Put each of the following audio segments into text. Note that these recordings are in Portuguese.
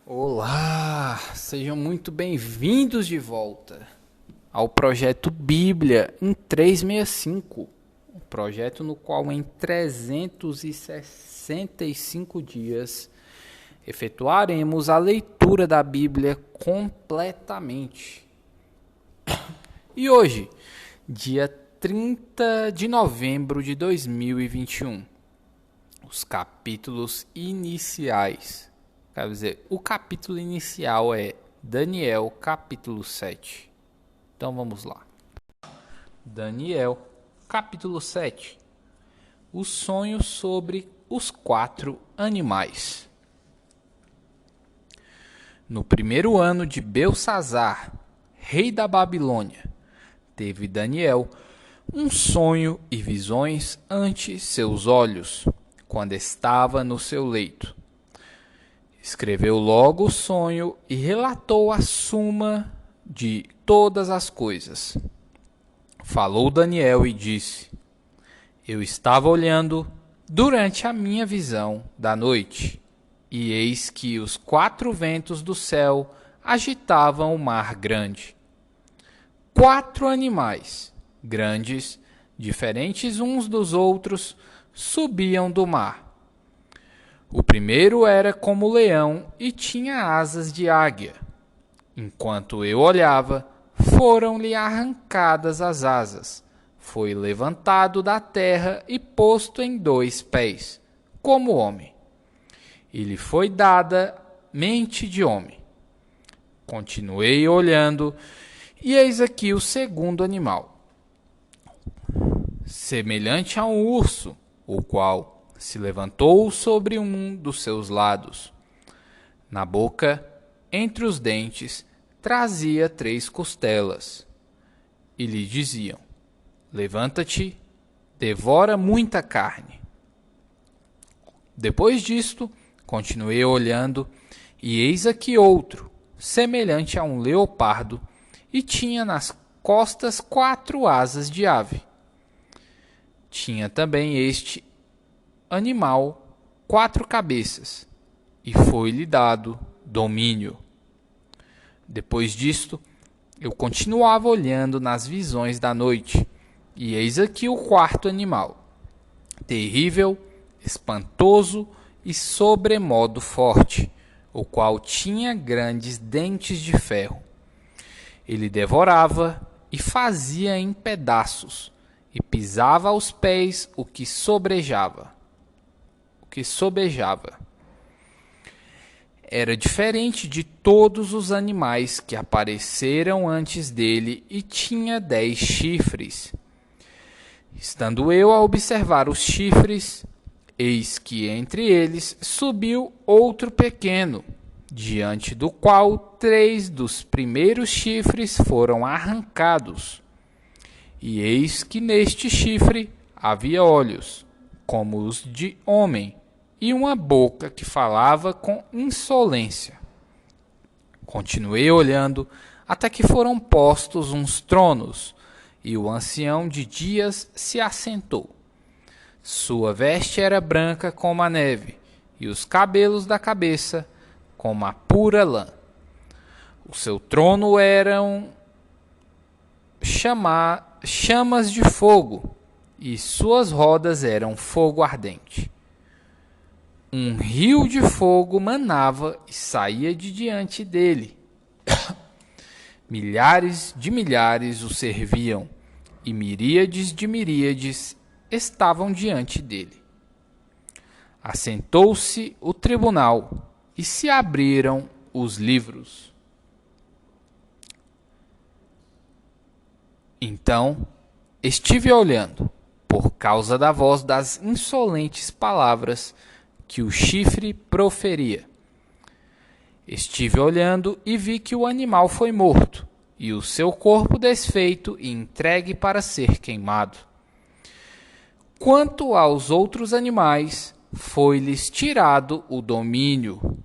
Olá, sejam muito bem-vindos de volta ao projeto Bíblia em 365, um projeto no qual em 365 dias efetuaremos a leitura da Bíblia completamente. E hoje, dia 30 de novembro de 2021, os capítulos iniciais. Quer dizer, o capítulo inicial é Daniel, capítulo 7. Então vamos lá. Daniel, capítulo 7. O sonho sobre os 4 animais. No primeiro ano de Belsazar, rei da Babilônia, teve Daniel um sonho e visões ante seus olhos, quando estava no seu leito. Escreveu logo o sonho e relatou a suma de todas as coisas. Falou Daniel e disse: Eu estava olhando durante a minha visão da noite, e eis que os 4 ventos do céu agitavam o mar grande. 4 animais grandes, diferentes uns dos outros, subiam do mar. O primeiro era como leão e tinha asas de águia. Enquanto eu olhava, foram-lhe arrancadas as asas. Foi levantado da terra e posto em 2 pés, como homem. E lhe foi dada mente de homem. Continuei olhando, e eis aqui o segundo animal, semelhante a um urso, o qual se levantou sobre um dos seus lados. Na boca, entre os dentes, trazia 3 costelas. E lhe diziam: Levanta-te, devora muita carne. Depois disto, continuei olhando, e eis aqui outro, semelhante a um leopardo, e tinha nas costas 4 asas de ave. Tinha também este animal 4 cabeças, e foi-lhe dado domínio. Depois disto, eu continuava olhando nas visões da noite, e eis aqui o 4º animal, terrível, espantoso e sobremodo forte, o qual tinha grandes dentes de ferro. Ele devorava e fazia em pedaços, e pisava aos pés o que sobejava. Era diferente de todos os animais que apareceram antes dele e tinha 10 chifres. Estando eu a observar os chifres, eis que entre eles subiu outro pequeno, diante do qual 3 dos primeiros chifres foram arrancados. E eis que neste chifre havia olhos, como os de homem, e uma boca que falava com insolência. Continuei olhando até que foram postos uns tronos, e o ancião de dias se assentou. Sua veste era branca como a neve, e os cabelos da cabeça como a pura lã. O seu trono eram chamas de fogo, e suas rodas eram fogo ardente. Um rio de fogo manava e saía de diante dele. Milhares de milhares o serviam, e miríades de miríades estavam diante dele. Assentou-se o tribunal, e se abriram os livros. Então estive olhando, por causa da voz das insolentes palavras que o chifre proferia. Estive olhando e vi que o animal foi morto, e o seu corpo desfeito e entregue para ser queimado. Quanto aos outros animais, foi-lhes tirado o domínio.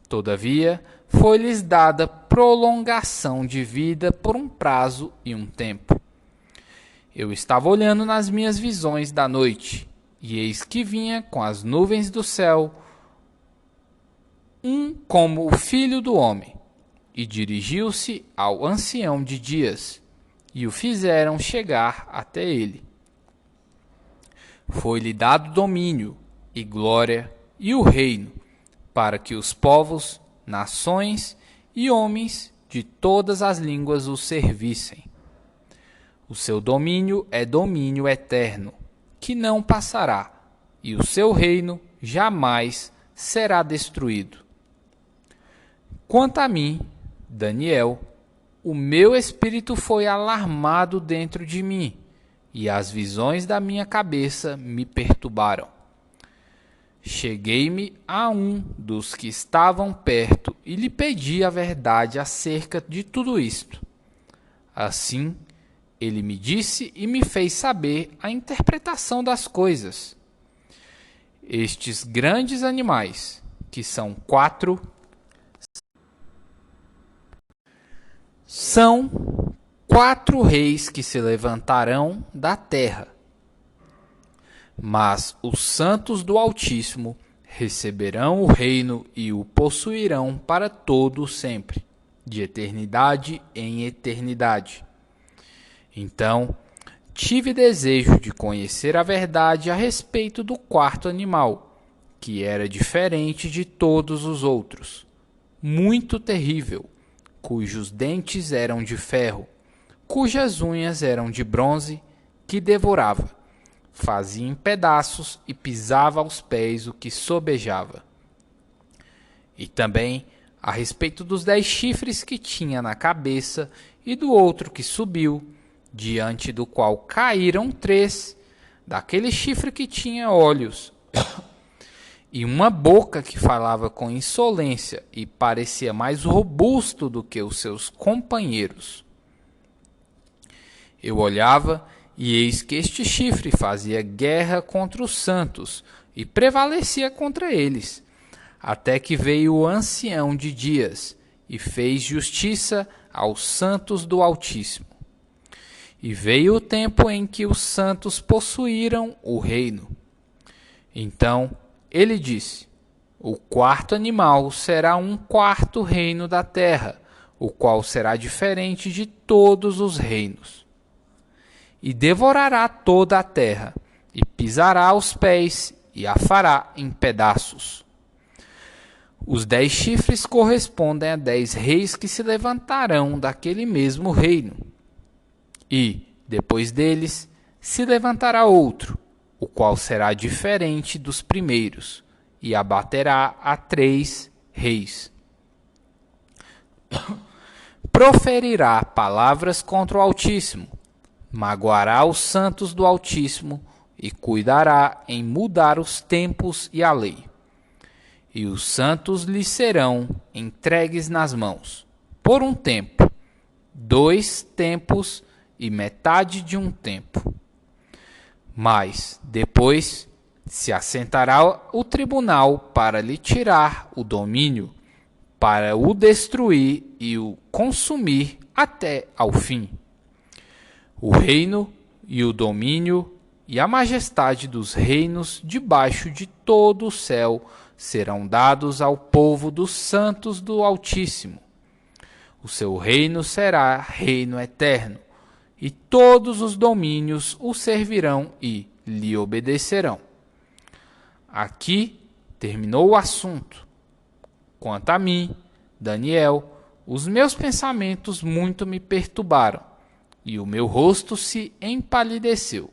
Todavia, foi-lhes dada prolongação de vida por um prazo e um tempo. Eu estava olhando nas minhas visões da noite, e eis que vinha com as nuvens do céu um como o filho do homem. E dirigiu-se ao ancião de dias, e o fizeram chegar até ele. Foi-lhe dado domínio, e glória, e o reino, para que os povos, nações e homens de todas as línguas o servissem. O seu domínio é domínio eterno, que não passará, e o seu reino jamais será destruído. Quanto a mim, Daniel, o meu espírito foi alarmado dentro de mim, e as visões da minha cabeça me perturbaram. Cheguei-me a um dos que estavam perto e lhe pedi a verdade acerca de tudo isto. Assim, ele me disse e me fez saber a interpretação das coisas. Estes grandes animais, que são 4, são 4 reis que se levantarão da terra. Mas os santos do Altíssimo receberão o reino e o possuirão para todo sempre, de eternidade em eternidade. Então, tive desejo de conhecer a verdade a respeito do 4º animal, que era diferente de todos os outros, muito terrível, cujos dentes eram de ferro, cujas unhas eram de bronze, que devorava, fazia em pedaços e pisava aos pés o que sobejava. E também a respeito dos 10 chifres que tinha na cabeça e do outro que subiu, diante do qual caíram 3, daquele chifre que tinha olhos, e uma boca que falava com insolência e parecia mais robusto do que os seus companheiros. Eu olhava, e eis que este chifre fazia guerra contra os santos e prevalecia contra eles, até que veio o ancião de dias e fez justiça aos santos do Altíssimo. E veio o tempo em que os santos possuíram o reino. Então ele disse: o 4º animal será um 4º reino da terra, o qual será diferente de todos os reinos. E devorará toda a terra, e pisará aos pés, e a fará em pedaços. Os 10 chifres correspondem a 10 reis que se levantarão daquele mesmo reino. E, depois deles, se levantará outro, o qual será diferente dos primeiros, e abaterá a 3 reis. Proferirá palavras contra o Altíssimo, magoará os santos do Altíssimo e cuidará em mudar os tempos e a lei. E os santos lhe serão entregues nas mãos, por um tempo, 2 tempos e metade de um tempo. Mas, depois, se assentará o tribunal para lhe tirar o domínio, para o destruir e o consumir até ao fim. O reino e o domínio e a majestade dos reinos debaixo de todo o céu serão dados ao povo dos santos do Altíssimo. O seu reino será reino eterno, e todos os domínios o servirão e lhe obedecerão. Aqui terminou o assunto. Quanto a mim, Daniel, os meus pensamentos muito me perturbaram, e o meu rosto se empalideceu.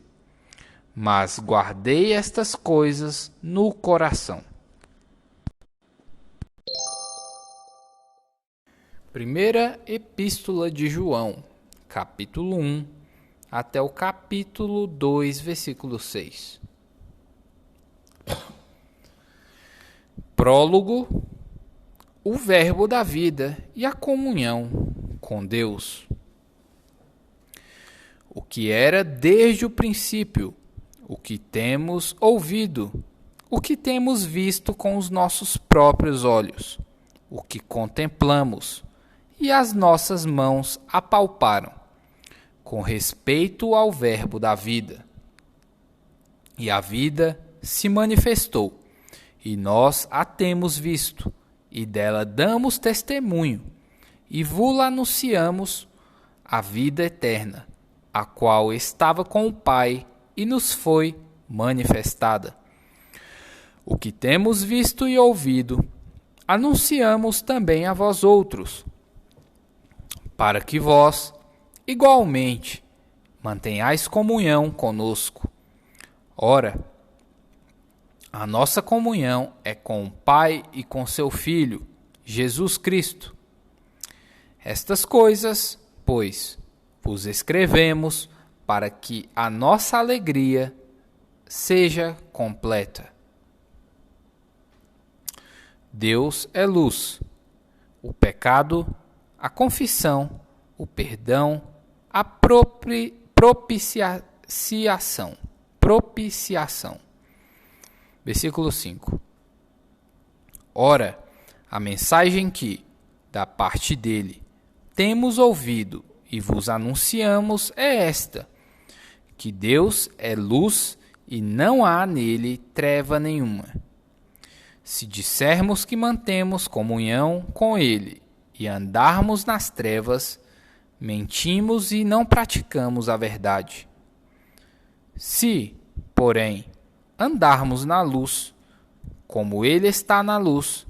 Mas guardei estas coisas no coração. Primeira Epístola de João, capítulo 1, até o capítulo 2, versículo 6. Prólogo: o verbo da vida e a comunhão com Deus. O que era desde o princípio, o que temos ouvido, o que temos visto com os nossos próprios olhos, o que contemplamos e as nossas mãos apalparam, com respeito ao verbo da vida. E a vida se manifestou, e nós a temos visto, e dela damos testemunho, e vos anunciamos a vida eterna, a qual estava com o Pai e nos foi manifestada. O que temos visto e ouvido, anunciamos também a vós outros, para que vós, igualmente, mantenhais comunhão conosco. Ora, a nossa comunhão é com o Pai e com seu Filho, Jesus Cristo. Estas coisas, pois, vos escrevemos para que a nossa alegria seja completa. Deus é luz. O pecado, a confissão, o perdão, a propiciação. Versículo 5. Ora, a mensagem que, da parte dele, temos ouvido e vos anunciamos é esta: que Deus é luz e não há nele treva nenhuma. Se dissermos que mantemos comunhão com ele e andarmos nas trevas, mentimos e não praticamos a verdade. Se, porém, andarmos na luz, como ele está na luz,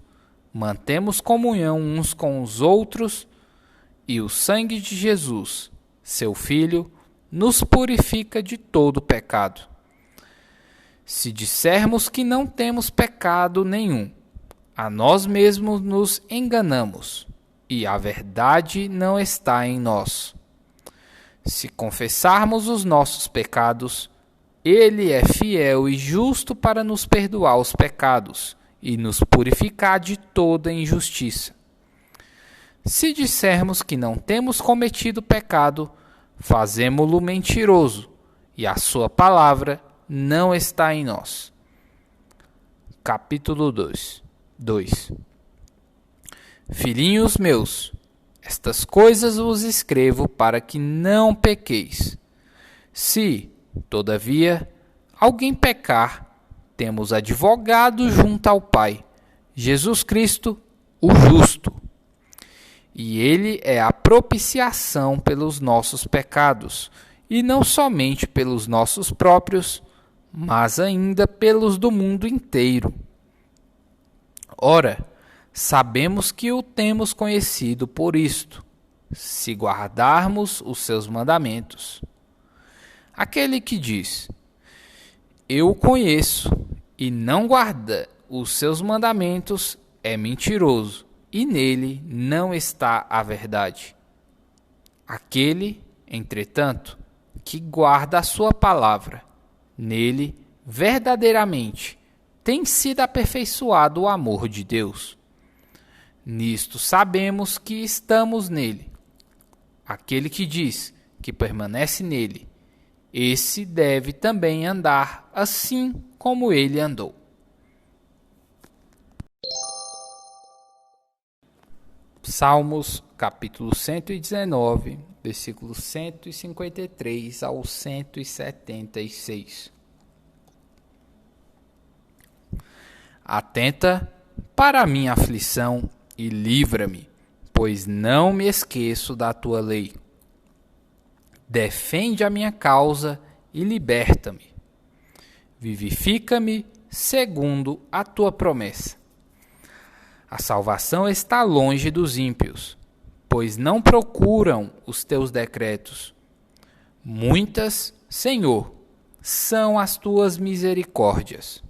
mantemos comunhão uns com os outros, e o sangue de Jesus, seu Filho, nos purifica de todo pecado. Se dissermos que não temos pecado nenhum, a nós mesmos nos enganamos, e a verdade não está em nós. Se confessarmos os nossos pecados, ele é fiel e justo para nos perdoar os pecados e nos purificar de toda injustiça. Se dissermos que não temos cometido pecado, fazemo-lo mentiroso, e a sua palavra não está em nós. Capítulo 2. Filhinhos meus, estas coisas vos escrevo para que não pequeis. Se, todavia, alguém pecar, temos advogado junto ao Pai, Jesus Cristo, o justo. E ele é a propiciação pelos nossos pecados, e não somente pelos nossos próprios, mas ainda pelos do mundo inteiro. Ora, sabemos que o temos conhecido por isto, se guardarmos os seus mandamentos. Aquele que diz, eu o conheço, e não guarda os seus mandamentos, é mentiroso, e nele não está a verdade. Aquele, entretanto, que guarda a sua palavra, nele, verdadeiramente, tem sido aperfeiçoado o amor de Deus. Nisto sabemos que estamos nele. Aquele que diz que permanece nele, esse deve também andar assim como ele andou. Salmos, capítulo 119, versículos 153 ao 176. Atenta para a minha aflição e livra-me, pois não me esqueço da tua lei. Defende a minha causa e liberta-me. Vivifica-me segundo a tua promessa. A salvação está longe dos ímpios, pois não procuram os teus decretos. Muitas, Senhor, são as tuas misericórdias.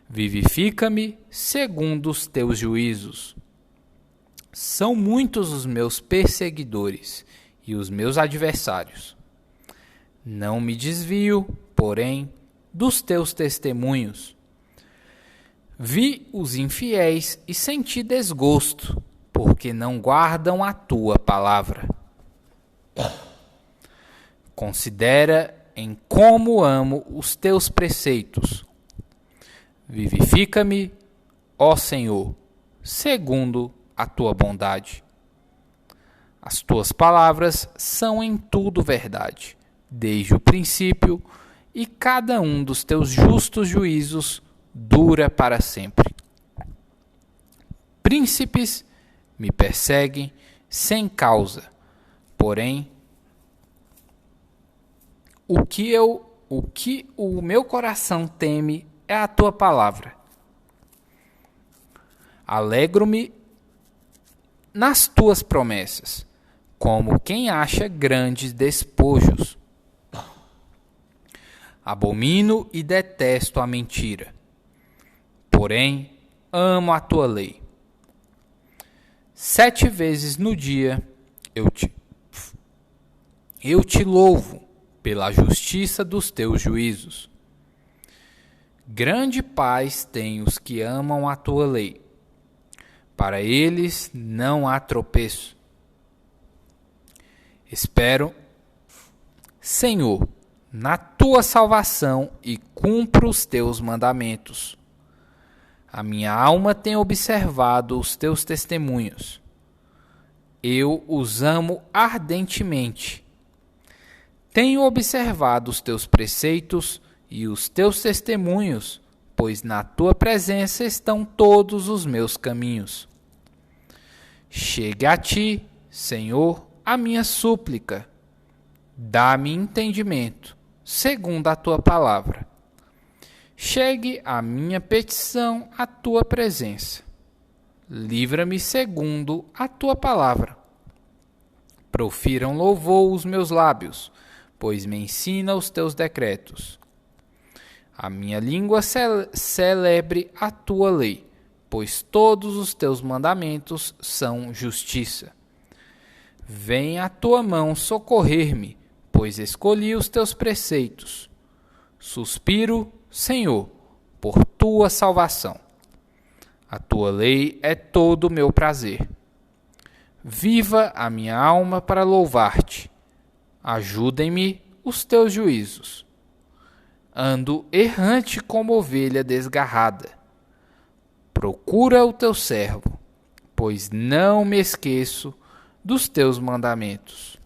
Vivifica-me segundo os teus juízos. São muitos os meus perseguidores e os meus adversários. Não me desvio, porém, dos teus testemunhos. Vi os infiéis e senti desgosto, porque não guardam a tua palavra. Considera em como amo os teus preceitos. Vivifica-me, ó Senhor, segundo a tua bondade. As tuas palavras são em tudo verdade, desde o princípio, e cada um dos teus justos juízos dura para sempre. príncipes me perseguem sem causa. Porém, o que o meu coração teme é a tua palavra. Alegro-me nas tuas promessas, como quem acha grandes despojos. Abomino e detesto a mentira, porém amo a tua lei. 7 vezes no dia eu te louvo pela justiça dos teus juízos. Grande paz têm os que amam a tua lei. Para eles não há tropeço. Espero, Senhor, na tua salvação e cumpro os teus mandamentos. A minha alma tem observado os teus testemunhos. Eu os amo ardentemente. Tenho observado os teus preceitos e os teus testemunhos, pois na tua presença estão todos os meus caminhos. Chegue a ti, Senhor, a minha súplica. Dá-me entendimento, segundo a tua palavra. Chegue a minha petição à tua presença. Livra-me segundo a tua palavra. Profiram louvor os meus lábios, pois me ensina os teus decretos. A minha língua celebre a tua lei, pois todos os teus mandamentos são justiça. Vem a tua mão socorrer-me, pois escolhi os teus preceitos. Suspiro, Senhor, por tua salvação. A tua lei é todo o meu prazer. Viva a minha alma para louvar-te. Ajudem-me os teus juízos. Ando errante como ovelha desgarrada. Procura o teu servo, pois não me esqueço dos teus mandamentos.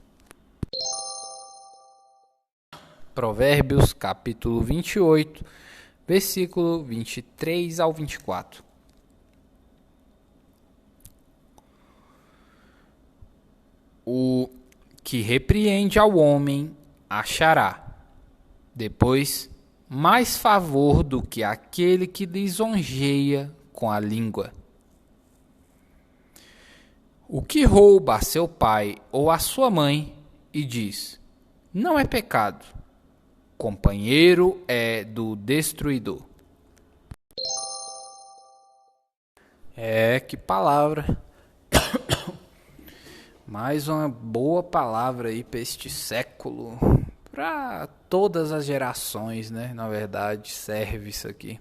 Provérbios, capítulo 28, versículo 23 ao 24. O que repreende ao homem achará, depois, mais favor do que aquele que lisonjeia com a língua. O que rouba a seu pai ou a sua mãe e diz, não é pecado, companheiro é do destruidor. Que palavra. Mais uma boa palavra aí para este século. Para todas as gerações, né? Na verdade, serve isso aqui.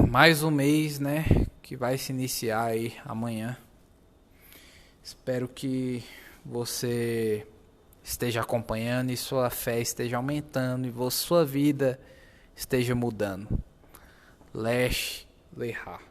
Mais um mês, né? Que vai se iniciar aí amanhã. Espero que você esteja acompanhando e sua fé esteja aumentando e sua vida esteja mudando. Lesh Lehar.